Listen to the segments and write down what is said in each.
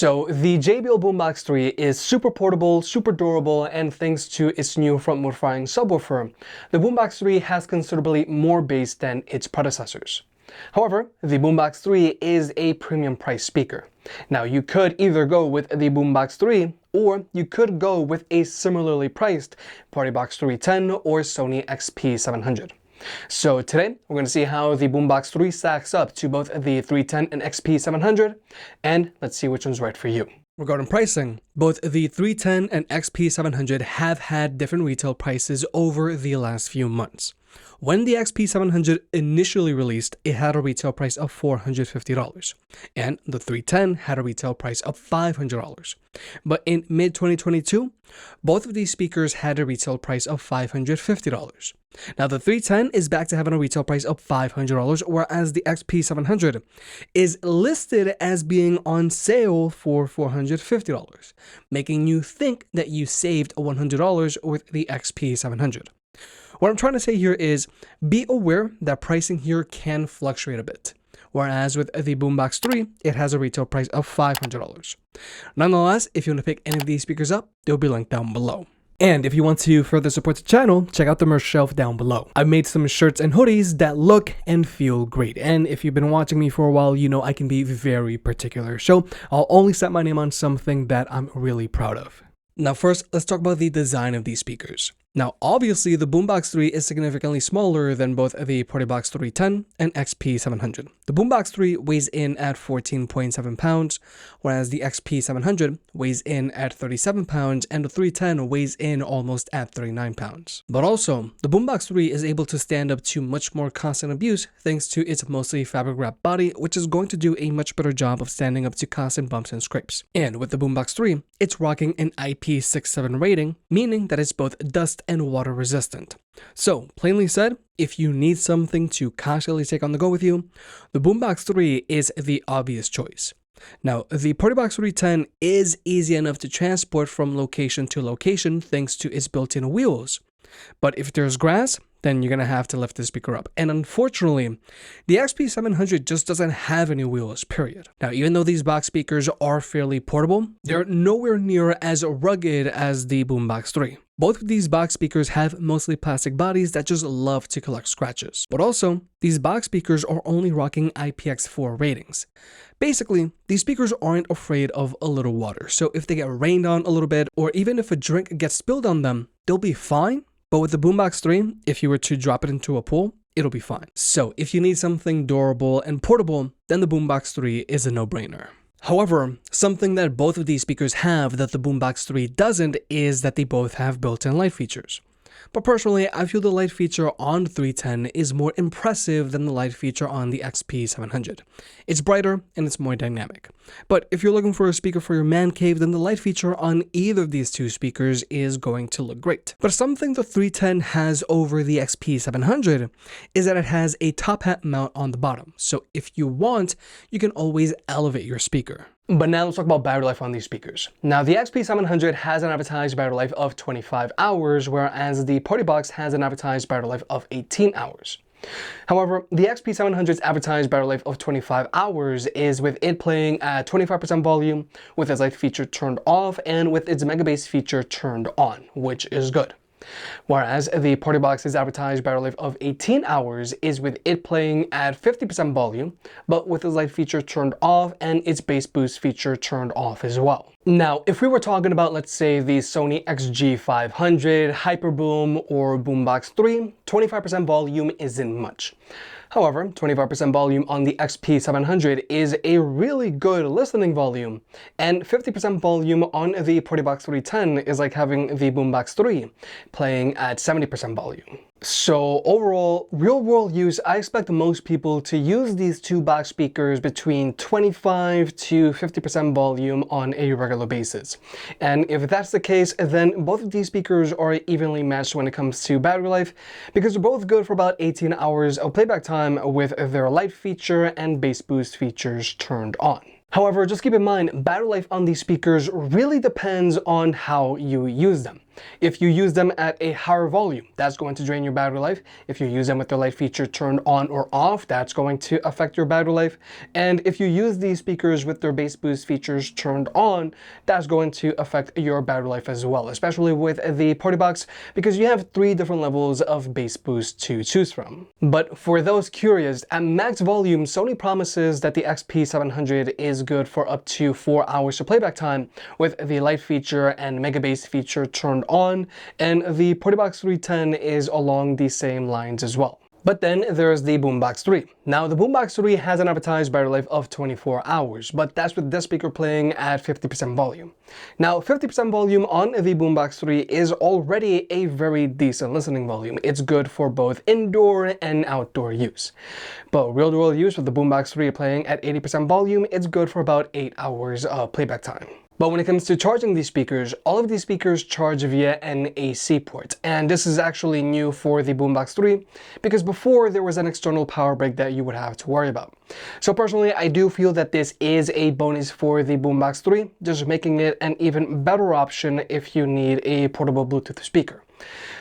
So the JBL Boombox 3 is super portable, super durable, and thanks to its new frontward firing subwoofer, the Boombox 3 has considerably more bass than its predecessors. However, the Boombox 3 is a premium price speaker. Now you could either go with the Boombox 3 or you could go with a similarly priced Partybox 310 or Sony XP700. So today, we're going to see how the Boombox 3 stacks up to both the 310 and XP700, and let's see which one's right for you. Regarding pricing, both the 310 and XP700 have had different retail prices over the last few months. When the XP700 initially released, it had a retail price of $450, and the 310 had a retail price of $500. But in mid-2022, both of these speakers had a retail price of $550. Now the 310 is back to having a retail price of $500, whereas the XP700 is listed as being on sale for $450, making you think that you saved $100 with the XP700. What I'm trying to say here is be aware that pricing here can fluctuate a bit, whereas with the Boombox 3, it has a retail price of $500. Nonetheless, if you want to pick any of these speakers up, they'll be linked down below. And if you want to further support the channel, check out the merch shelf down below. I've made some shirts and hoodies that look and feel great. And if you've been watching me for a while, you know I can be very particular. So I'll only set my name on something that I'm really proud of. Now first, let's talk about the design of these speakers. Now obviously the Boombox 3 is significantly smaller than both the Partybox 310 and XP700. The Boombox 3 weighs in at 14.7 pounds, whereas the XP700 weighs in at 37 pounds and the 310 weighs in almost at 39 pounds. But also, the Boombox 3 is able to stand up to much more constant abuse thanks to its mostly fabric wrapped body, which is going to do a much better job of standing up to constant bumps and scrapes. And with the Boombox 3, it's rocking an IP67 rating, meaning that it's both dust and water resistant. So, plainly said, if you need something to constantly take on the go with you, the Boombox 3 is the obvious choice. Now, the Partybox 310 is easy enough to transport from location to location thanks to its built-in wheels. But if there's grass, then you're going to have to lift the speaker up. And unfortunately, the XP700 just doesn't have any wheels, period. Now, even though these box speakers are fairly portable, they're nowhere near as rugged as the Boombox 3. Both of these box speakers have mostly plastic bodies that just love to collect scratches. But also, these box speakers are only rocking IPX4 ratings. Basically, these speakers aren't afraid of a little water. So if they get rained on a little bit, or even if a drink gets spilled on them, they'll be fine. But with the Boombox 3, if you were to drop it into a pool, it'll be fine. So if you need something durable and portable, then the Boombox 3 is a no-brainer. However, something that both of these speakers have that the Boombox 3 doesn't is that they both have built-in light features. But personally, I feel the light feature on the 310 is more impressive than the light feature on the XP700. It's brighter and it's more dynamic. But if you're looking for a speaker for your man cave, then the light feature on either of these two speakers is going to look great. But something the 310 has over the XP700 is that it has a top hat mount on the bottom. So if you want, you can always elevate your speaker. But now let's talk about battery life on these speakers. Now the XP700 has an advertised battery life of 25 hours, whereas the Partybox has an advertised battery life of 18 hours. However, the XP700's advertised battery life of 25 hours is with it playing at 25% volume, with its light feature turned off, and with its mega bass feature turned on, which is good. Whereas the Partybox's advertised battery life of 18 hours is with it playing at 50% volume, but with its light feature turned off and its bass boost feature turned off as well. Now, if we were talking about, let's say, the Sony XG500, Hyperboom, or Boombox 3, 25% volume isn't much. However, 25% volume on the XP700 is a really good listening volume, and 50% volume on the Partybox 310 is like having the Boombox 3 playing at 70% volume. So overall, real-world use, I expect most people to use these two box speakers between 25 to 50% volume on a regular basis. And if that's the case, then both of these speakers are evenly matched when it comes to battery life, because they're both good for about 18 hours of playback time with their light feature and bass boost features turned on. However, just keep in mind, battery life on these speakers really depends on how you use them. If you use them at a higher volume, that's going to drain your battery life. If you use them with the light feature turned on or off, that's going to affect your battery life. And if you use these speakers with their bass boost features turned on, that's going to affect your battery life as well, especially with the Partybox, because you have 3 different levels of bass boost to choose from. But for those curious, at max volume, Sony promises that the XP700 is good for up to 4 hours of playback time with the light feature and mega bass feature turned on, and the Partybox 310 is along the same lines as well. But then there's the Boombox 3. Now the Boombox 3 has an advertised battery life of 24 hours, but that's with this speaker playing at 50% volume. Now 50% volume on the Boombox 3 is already a very decent listening volume. It's good for both indoor and outdoor use. But real world use with the Boombox 3 playing at 80% volume, it's good for about 8 hours of playback time. But when it comes to charging these speakers, all of these speakers charge via an AC port. And this is actually new for the Boombox 3 because before there was an external power brick that you would have to worry about. So personally, I do feel that this is a bonus for the Boombox 3, just making it an even better option if you need a portable Bluetooth speaker.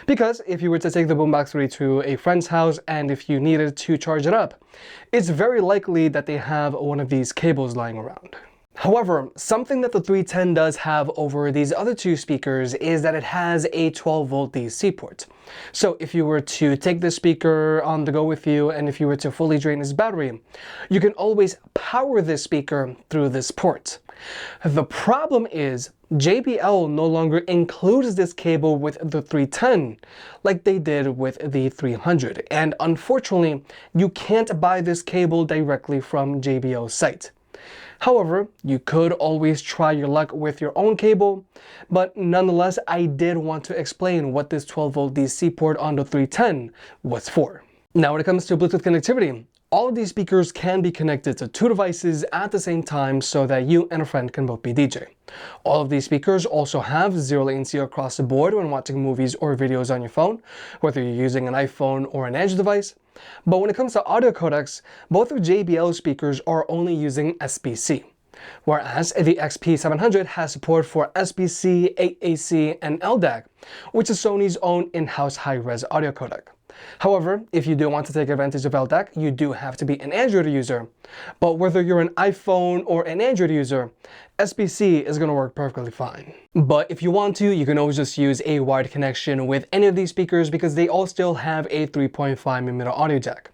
Because if you were to take the Boombox 3 to a friend's house and if you needed to charge it up, it's very likely that they have one of these cables lying around. However, something that the 310 does have over these other 2 speakers is that it has a 12-volt DC port. So if you were to take this speaker on the go with you and if you were to fully drain its battery, you can always power this speaker through this port. The problem is JBL no longer includes this cable with the 310 like they did with the 300, and unfortunately you can't buy this cable directly from JBL's site. However, you could always try your luck with your own cable, but nonetheless, I did want to explain what this 12-volt DC port on the 310 was for. Now, when it comes to Bluetooth connectivity, all of these speakers can be connected to 2 devices at the same time so that you and a friend can both be DJ. All of these speakers also have 0 latency across the board when watching movies or videos on your phone, whether you're using an iPhone or an Edge device. But when it comes to audio codecs, both of JBL speakers are only using SBC, whereas the XP700 has support for SBC, 8AC, and LDAC, which is Sony's own in-house high-res audio codec. However, if you do want to take advantage of LDAC, you do have to be an Android user. But whether you're an iPhone or an Android user, SBC is going to work perfectly fine. But if you want to, you can always just use a wired connection with any of these speakers because they all still have a 3.5mm audio jack.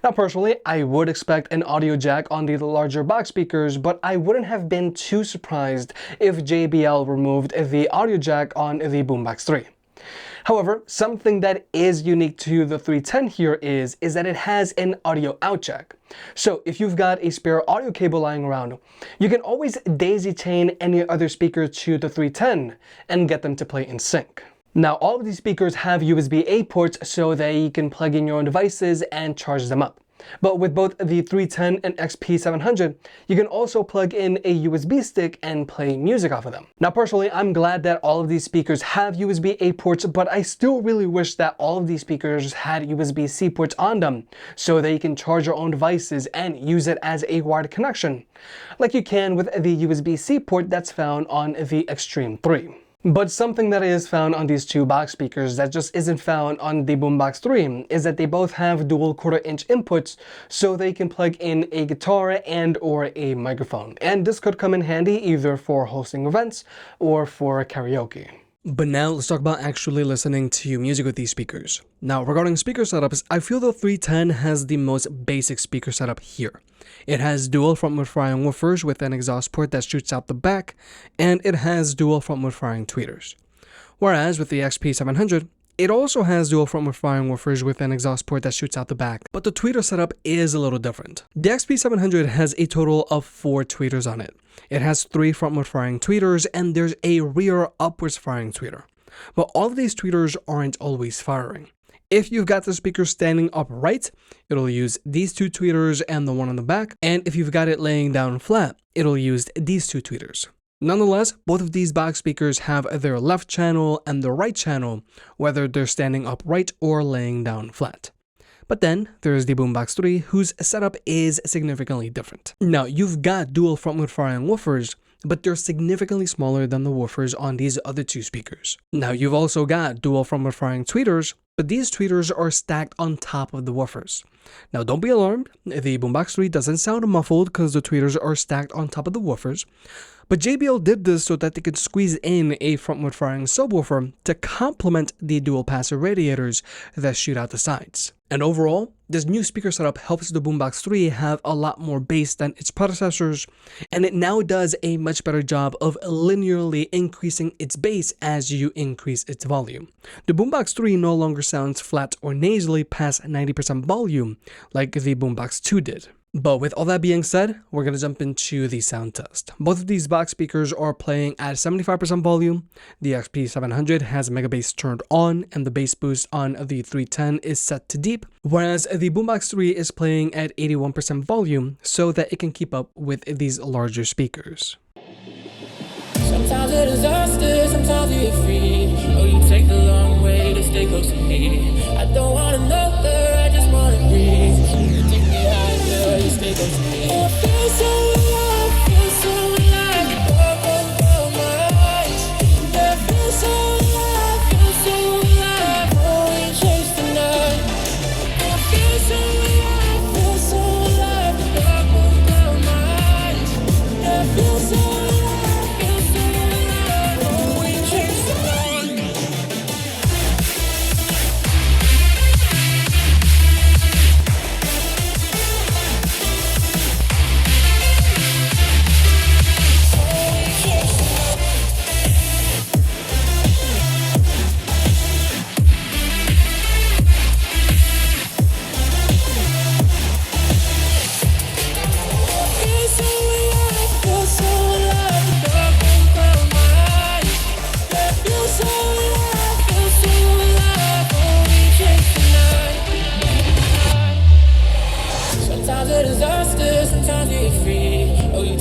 Now personally, I would expect an audio jack on the larger box speakers, but I wouldn't have been too surprised if JBL removed the audio jack on the Boombox 3. However, something that is unique to the 310 here is that it has an audio out jack. So if you've got a spare audio cable lying around, you can always daisy chain any other speaker to the 310 and get them to play in sync. Now all of these speakers have USB-A ports so that you can plug in your own devices and charge them up. But with both the 310 and XP700, you can also plug in a USB stick and play music off of them. Now personally, I'm glad that all of these speakers have USB-A ports, but I still really wish that all of these speakers had USB-C ports on them so that you can charge your own devices and use it as a wired connection, like you can with the USB-C port that's found on the Extreme 3. But something that is found on these 2 box speakers that just isn't found on the Boombox 3 is that they both have dual 1/4-inch inputs so they can plug in a guitar and or a microphone. And this could come in handy either for hosting events or for karaoke. But now let's talk about actually listening to music with these speakers. Now regarding speaker setups, I feel the 310 has the most basic speaker setup here. It has dual frontward firing woofers with an exhaust port that shoots out the back, and it has dual frontward firing tweeters. Whereas with the XP700, it also has dual frontward firing woofers with an exhaust port that shoots out the back, but the tweeter setup is a little different. The XP700 has a total of 4 tweeters on it. It has 3 frontward firing tweeters and there's a rear upwards firing tweeter. But all of these tweeters aren't always firing. If you've got the speaker standing upright, it'll use these 2 tweeters and the one on the back, and if you've got it laying down flat, it'll use these 2 tweeters. Nonetheless, both of these box speakers have their left channel and the right channel, whether they're standing upright or laying down flat. But then there's the Boombox 3, whose setup is significantly different. Now, you've got dual frontward firing woofers, but they're significantly smaller than the woofers on these other two speakers. Now you've also got dual frontward firing tweeters, but these tweeters are stacked on top of the woofers. Now don't be alarmed, the Boombox 3 doesn't sound muffled because the tweeters are stacked on top of the woofers, but JBL did this so that they could squeeze in a frontward firing subwoofer to complement the dual passive radiators that shoot out the sides. And overall, this new speaker setup helps the Boombox 3 have a lot more bass than its predecessors, and it now does a much better job of linearly increasing its bass as you increase its volume. The Boombox 3 no longer sounds flat or nasally past 90% volume like the Boombox 2 did. But with all that being said, we're going to jump into the sound test. Both of these box speakers are playing at 75% volume. The XP700 has mega bass turned on and the bass boost on the 310 is set to deep, whereas the Boombox 3 is playing at 81% volume so that it can keep up with these larger speakers. Sometimes a disaster, sometimes we get free. Oh, you take the long way to stay close to me. I don't want to know her, I just want to breathe. You take me higher, you stay close to me. I feel so alive, feel so alive. Oh, my eyes. I feel so alive, feel so alive. Oh, we chase the night. I feel so alive, feel so alive. Oh, my eyes. I feel so alive.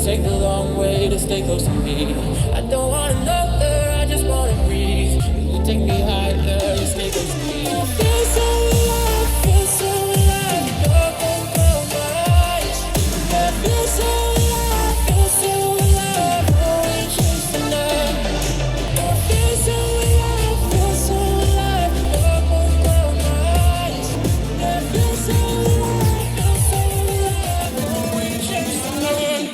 Take the long way to stay close to me. I don't wanna know her, I just wanna breathe. You take me higher, you stay close to me. I feel so alive, feel so alive. Oh, my eyes. I feel so alive, feel so alive. Oh, we chase the night. I feel so alive, feel so alive. Oh, my eyes. I feel so alive, feel so alive. Oh, we chase the night.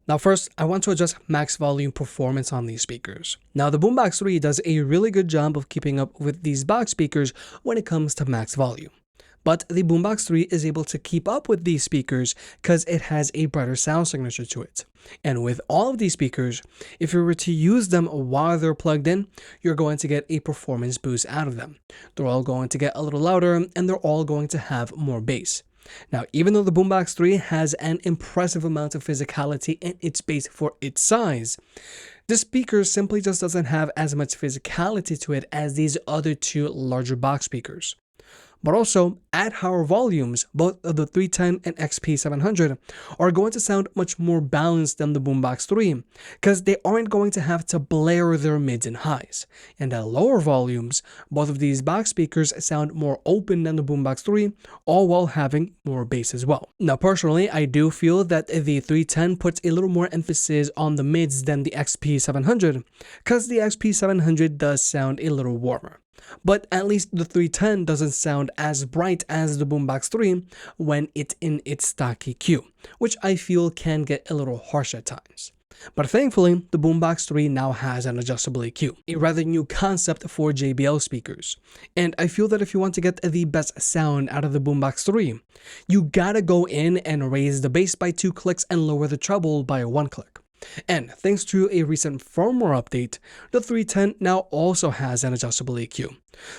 Now first, I want to address max volume performance on these speakers. Now the Boombox 3 does a really good job of keeping up with these box speakers when it comes to max volume. But the Boombox 3 is able to keep up with these speakers because it has a brighter sound signature to it. And with all of these speakers, if you were to use them while they're plugged in, you're going to get a performance boost out of them. They're all going to get a little louder and they're all going to have more bass. Now, even though the Boombox 3 has an impressive amount of physicality in its bass for its size, this speaker simply just doesn't have as much physicality to it as these other two larger box speakers. But also, at higher volumes, both of the 310 and XP700 are going to sound much more balanced than the Boombox 3 because they aren't going to have to blare their mids and highs. And at lower volumes, both of these box speakers sound more open than the Boombox 3, all while having more bass as well. Now personally, I do feel that the 310 puts a little more emphasis on the mids than the XP700 because the XP700 does sound a little warmer. But at least the 310 doesn't sound as bright as the Boombox 3 when it's in its stock EQ, which I feel can get a little harsh at times. But thankfully, the Boombox 3 now has an adjustable EQ, a rather new concept for JBL speakers. And I feel that if you want to get the best sound out of the Boombox 3, you gotta go in and raise the bass by 2 clicks and lower the treble by 1 click. And thanks to a recent firmware update, the 310 now also has an adjustable EQ.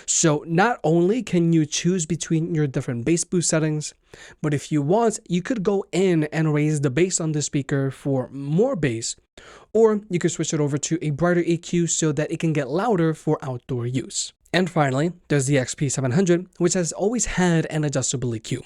So not only can you choose between your different bass boost settings, but if you want, you could go in and raise the bass on the speaker for more bass, or you could switch it over to a brighter EQ so that it can get louder for outdoor use. And finally, there's the XP700, which has always had an adjustable EQ.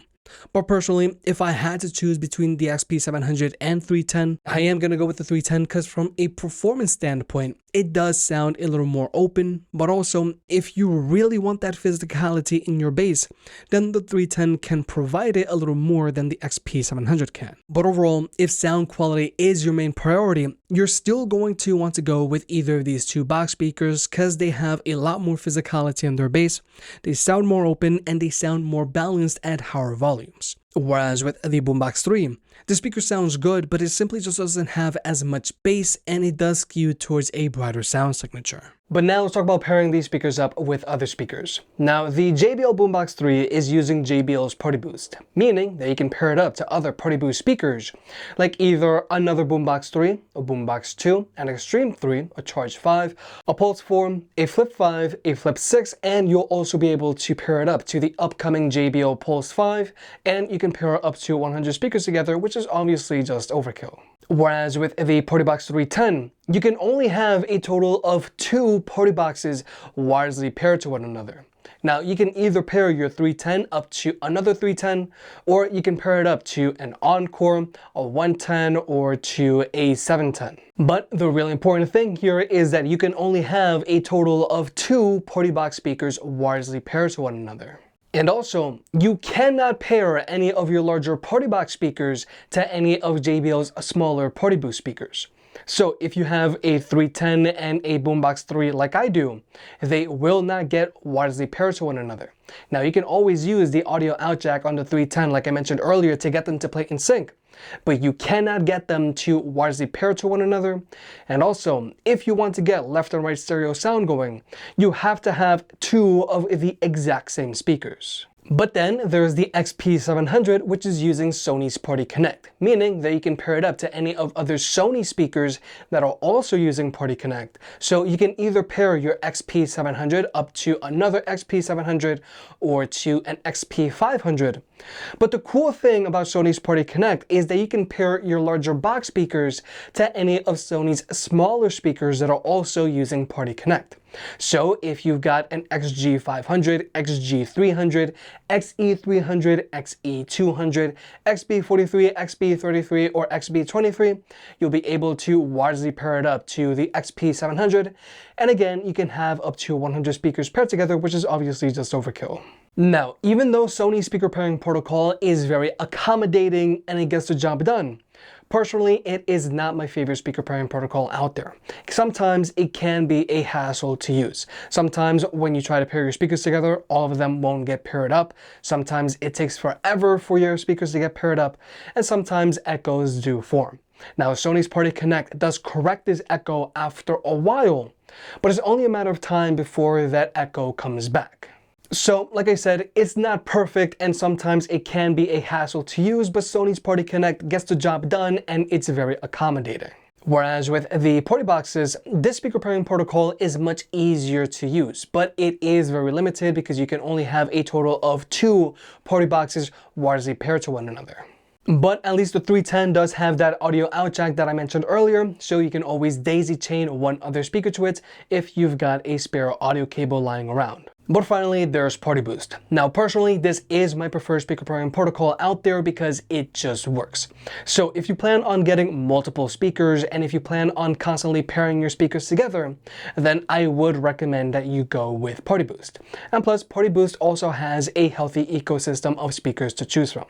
But personally, if I had to choose between the XP700 and 310, I am going to go with the 310 because from a performance standpoint, it does sound a little more open, but also if you really want that physicality in your bass, then the 310 can provide it a little more than the XP700 can. But overall, if sound quality is your main priority, you're still going to want to go with either of these two box speakers because they have a lot more physicality in their bass, they sound more open, and they sound more balanced at higher volumes. Whereas with the Boombox 3, the speaker sounds good, but it simply just doesn't have as much bass and it does skew towards a brighter sound signature. But now let's talk about pairing these speakers up with other speakers. Now, the JBL Boombox 3 is using JBL's Party Boost, meaning that you can pair it up to other Party Boost speakers, like either another Boombox 3, a Boombox 2, an Extreme 3, a Charge 5, a Pulse 4, a Flip 5, a Flip 6, and you'll also be able to pair it up to the upcoming JBL Pulse 5, and you can pair up to 100 speakers together, which is obviously just overkill. Whereas with the Partybox 310, you can only have a total of 2 party boxes wirelessly paired to one another. Now, you can either pair your 310 up to another 310, or you can pair it up to an Encore, a 110, or to a 710. But the really important thing here is that you can only have a total of 2 party box speakers wirelessly paired to one another. And also, you cannot pair any of your larger party box speakers to any of JBL's smaller Party Boost speakers. So if you have a 310 and a Boombox 3 like I do, they will not get wirelessly paired to one another. Now, you can always use the audio out jack on the 310 like I mentioned earlier to get them to play in sync, but you cannot get them to wirelessly pair to one another. And also, if you want to get left and right stereo sound going, you have to have 2 of the exact same speakers. But then there's the XP700, which is using Sony's Party Connect, meaning that you can pair it up to any of other Sony speakers that are also using Party Connect. So you can either pair your XP700 up to another XP700 or to an XP500. But the cool thing about Sony's Party Connect is that you can pair your larger box speakers to any of Sony's smaller speakers that are also using Party Connect. So if you've got an XG500, XG300, XE300, XE200, XB43, XB33, or XB23, you'll be able to wirelessly pair it up to the XP700. And again, you can have up to 100 speakers paired together, which is obviously just overkill. Now, even though Sony's speaker pairing protocol is very accommodating and it gets the job done, personally, it is not my favorite speaker pairing protocol out there. Sometimes it can be a hassle to use. Sometimes when you try to pair your speakers together, all of them won't get paired up. Sometimes it takes forever for your speakers to get paired up, and sometimes echoes do form. Now, Sony's Party Connect does correct this echo after a while, but it's only a matter of time before that echo comes back. So, like I said, it's not perfect and sometimes it can be a hassle to use, but Sony's Party Connect gets the job done and it's very accommodating. Whereas with the Party Boxes, this speaker pairing protocol is much easier to use, but it is very limited because you can only have a total of 2 Party Boxes wirelessly paired to one another. But at least the 310 does have that audio out jack that I mentioned earlier, so you can always daisy chain one other speaker to it if you've got a spare audio cable lying around. But finally, there's Party Boost. Now, personally, this is my preferred speaker pairing protocol out there because it just works. So if you plan on getting multiple speakers and if you plan on constantly pairing your speakers together, then I would recommend that you go with Party Boost. And plus, Party Boost also has a healthy ecosystem of speakers to choose from.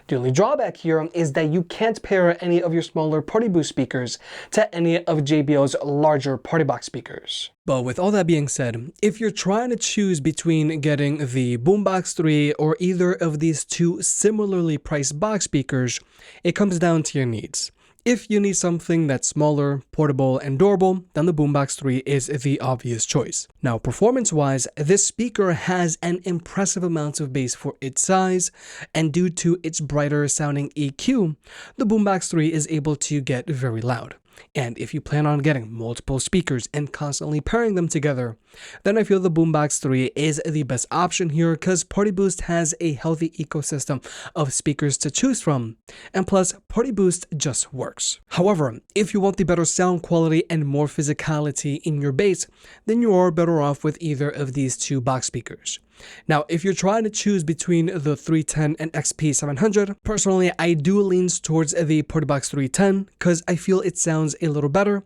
The only drawback here is that you can't pair any of your smaller Party Boost speakers to any of JBL's larger Party Box speakers. But with all that being said, if you're trying to choose between getting the Boombox 3 or either of these 2 similarly priced box speakers, it comes down to your needs. If you need something that's smaller, portable, and durable, then the Boombox 3 is the obvious choice. Now, performance-wise, this speaker has an impressive amount of bass for its size, and due to its brighter sounding EQ, the Boombox 3 is able to get very loud. And if you plan on getting multiple speakers and constantly pairing them together, then I feel the Boombox 3 is the best option here because Party Boost has a healthy ecosystem of speakers to choose from, and plus Party Boost just works. However, if you want the better sound quality and more physicality in your bass, then you are better off with either of these two box speakers. Now, if you're trying to choose between the 310 and XP700, personally, I do lean towards the Partybox 310 because I feel it sounds a little better.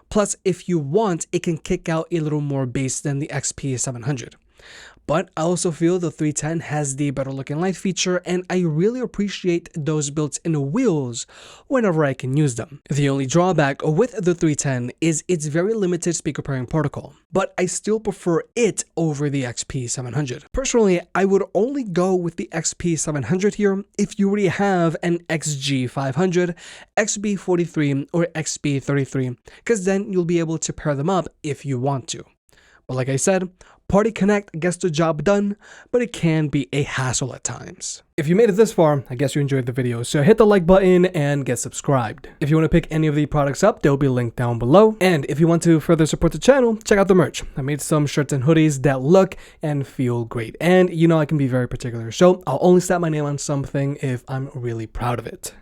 Plus, if you want, it can kick out a little more bass than the XP700. But I also feel the 310 has the better looking light feature, and I really appreciate those built-in wheels whenever I can use them. The only drawback with the 310 is its very limited speaker pairing protocol, but I still prefer it over the XP700. Personally, I would only go with the XP700 here if you already have an XG500, XB43, or XB33, because then you'll be able to pair them up if you want to. But like I said, Party Connect gets the job done, but it can be a hassle at times. If you made it this far, I guess you enjoyed the video, so hit the like button and get subscribed. If you want to pick any of the products up, they'll be linked down below. And if you want to further support the channel, check out the merch. I made some shirts and hoodies that look and feel great. And you know I can be very particular, so I'll only slap my name on something if I'm really proud of it.